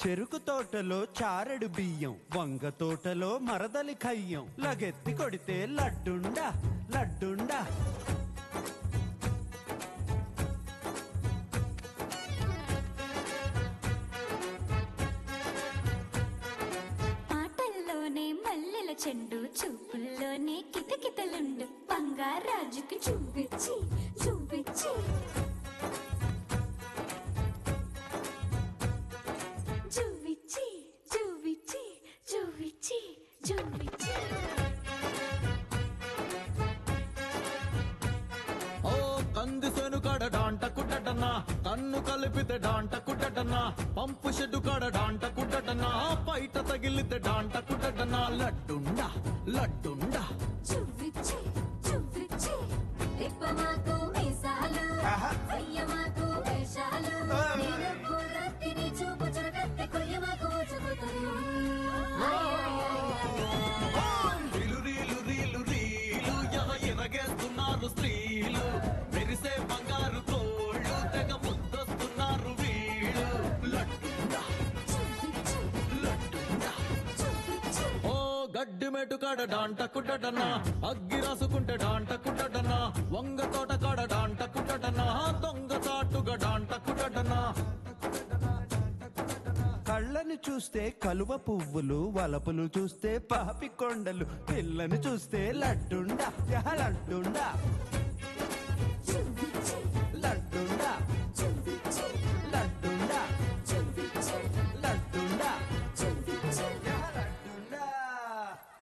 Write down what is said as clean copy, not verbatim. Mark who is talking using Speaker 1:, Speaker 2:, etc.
Speaker 1: చెరుకు తోటలో చారెడు బియ్యం, వంగ తోటలో మరదలి ఖయ్యం. లగెత్తి కొడితే లడ్డుండా లడ్డుండా.
Speaker 2: ఆటల్లోనే మల్లెల చెండు, చూపుల్లోనే కితకితలుండు. బంగారాజుకి చూపించి చూపించి చూపించి చూపించి చూపించి చూపించి.
Speaker 3: ఓ కంది సోను కాడ డాంట కుట్టటన్నా, కన్ను కలిపితే డాంట కుట్టటన్నా, పంపు షెడ్డు కాడ డాంట కుట్టటన్నా, పైట తగిలితే డాంట కుట్టటన్నా. లడ్డుండా లడ్డుండా.
Speaker 2: చూపించి చూపించి తిప్పమాకు మీసాలు, చెయ్యమాకు వేషాలు. నీరపు రత్తిని చూపు చురకత్తి కొయ్యమాకు చూపుతారు.
Speaker 3: రీలు రీలు రీలు రీలు ఎరగేస్తున్నారు స్త్రీలు, మెరిసే బంగారు తోళ్ళు తెగ ముద్దొస్తున్నారు వీళ్ళు. లడ్డుండా
Speaker 2: చూపించి
Speaker 3: లడ్డుండా.
Speaker 2: చూపించి
Speaker 3: ఓ గడ్డి మెటు కాడ డాంట కుట్టటన్నా, అగ్గి రాసుకుంటే డాంట కుట్టటన్నా, వంగ తోట కాడ డాంట కుట్టటన్నా, దొంగ చాటుగా డాంట కుట్టటన్నా.
Speaker 1: కళ్ళని చూస్తే కలువ పువ్వులు, వలపులు చూస్తే పాపి కొండలు, పిల్లని చూస్తే లడ్డుండా లడ్డుండా.